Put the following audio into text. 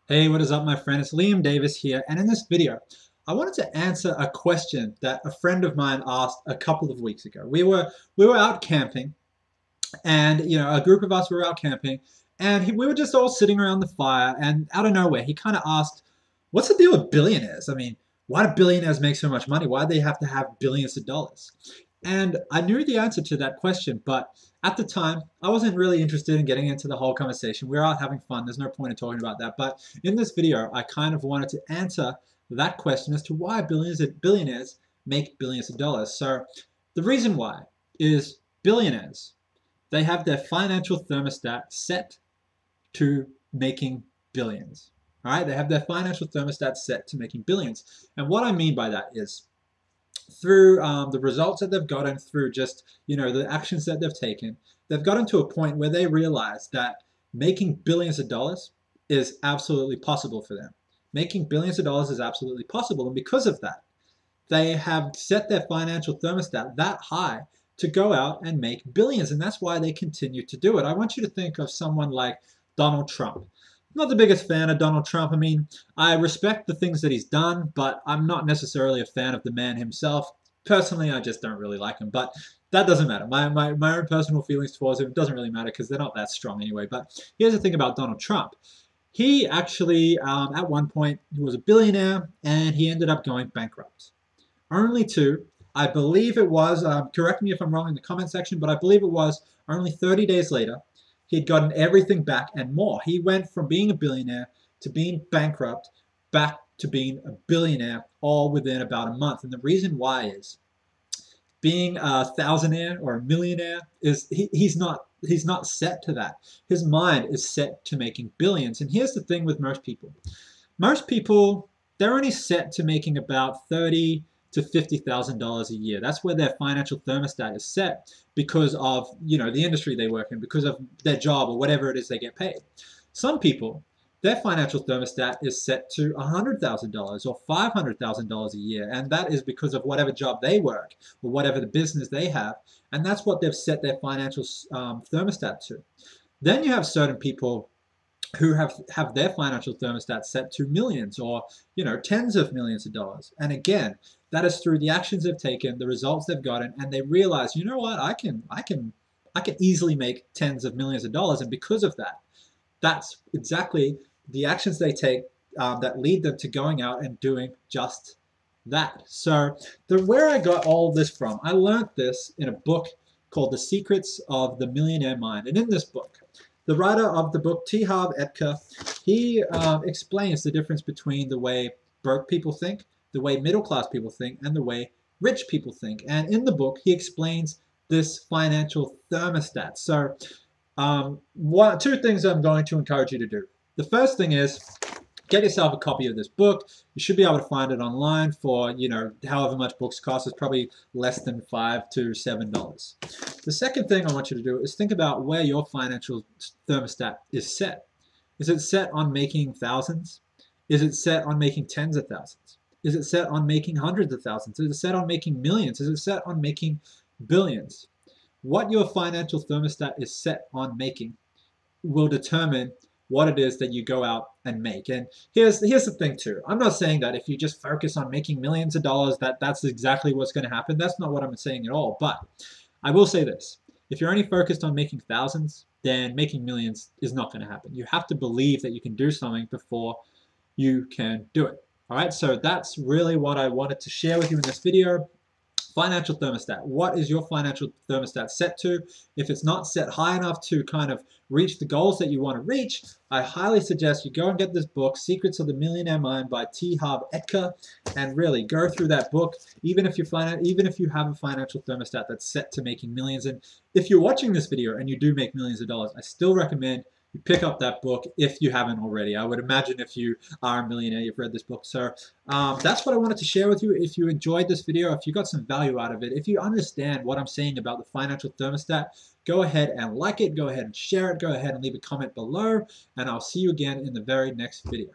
Hey, what is up, my friend? It's Liam Davis here, and in this video, I wanted to answer a question that a friend of mine asked a couple of weeks ago. We were out camping, and a group of us were out camping, and we were just all sitting around the fire, and out of nowhere, he kind of asked, "What's the deal with billionaires? I mean, why do billionaires make so much money? Why do they have to have billions of dollars?" And I knew the answer to that question, but at the time, I wasn't really interested in getting into the whole conversation. We were out having fun. There's no point in talking about that. But in this video, I kind of wanted to answer that question as to why billionaires make billions of dollars. So the reason why is billionaires, they have their financial thermostat set to making billions. All right, they have their financial thermostat set to making billions. And what I mean by that is through the results that they've gotten, through just the actions that they've taken, they've gotten to a point where they realize that making billions of dollars is absolutely possible for them. Making billions of dollars is absolutely possible, and because of that, they have set their financial thermostat that high to go out and make billions, and that's why they continue to do it. I want you to think of someone like Donald Trump. I'm not the biggest fan of Donald Trump. I mean, I respect the things that he's done, but I'm not necessarily a fan of the man himself. Personally, I just don't really like him, but that doesn't matter. My own personal feelings towards him doesn't really matter because they're not that strong anyway. But here's the thing about Donald Trump. He actually, at one point, he was a billionaire and he ended up going bankrupt. Only to, I believe it was, correct me if I'm wrong in the comment section, but I believe it was only 30 days later, he'd gotten everything back and more. He went from being a billionaire to being bankrupt, back to being a billionaire, all within about a month. And the reason why is being a thousandaire or a millionaire is he's not set to that. His mind is set to making billions. And here's the thing with most people. Most people, they're only set to making about $30,000 to $50,000 a year. That's where their financial thermostat is set because of the industry they work in, because of their job or whatever it is they get paid. Some people, their financial thermostat is set to $100,000 or $500,000 a year, and that is because of whatever job they work or whatever the business they have, and that's what they've set their financial thermostat to. Then you have certain people who have their financial thermostat set to millions or tens of millions of dollars. And again, that is through the actions they've taken, the results they've gotten, and they realize, you know what, I can easily make tens of millions of dollars, and because of that, that's exactly the actions they take that lead them to going out and doing just that. So where I got all this from, I learned this in a book called The Secrets of the Millionaire Mind. And in this book, the writer of the book, T. Harv Eker, he explains the difference between the way broke people think, the way middle-class people think, and the way rich people think. And in the book, he explains this financial thermostat. So two things I'm going to encourage you to do. The first thing is get yourself a copy of this book. You should be able to find it online for, however much books cost. It's probably less than $5 to $7. The second thing I want you to do is think about where your financial thermostat is set. Is it set on making thousands? Is it set on making tens of thousands? Is it set on making hundreds of thousands? Is it set on making millions? Is it set on making billions? What your financial thermostat is set on making will determine what it is that you go out and make. And here's the thing too. I'm not saying that if you just focus on making millions of dollars, that's exactly what's going to happen. That's not what I'm saying at all. But I will say this. If you're only focused on making thousands, then making millions is not going to happen. You have to believe that you can do something before you can do it. All right, so that's really what I wanted to share with you in this video. Financial thermostat. What is your financial thermostat set to? If it's not set high enough to kind of reach the goals that you want to reach, I highly suggest you go and get this book, Secrets of the Millionaire Mind by T. Harv Eker, and really go through that book, even if you have a financial thermostat that's set to making millions. And if you're watching this video and you do make millions of dollars, I still recommend you pick up that book if you haven't already. I would imagine if you are a millionaire, you've read this book. So that's what I wanted to share with you. If you enjoyed this video, if you got some value out of it, if you understand what I'm saying about the financial thermostat, go ahead and like it, go ahead and share it, go ahead and leave a comment below, and I'll see you again in the very next video.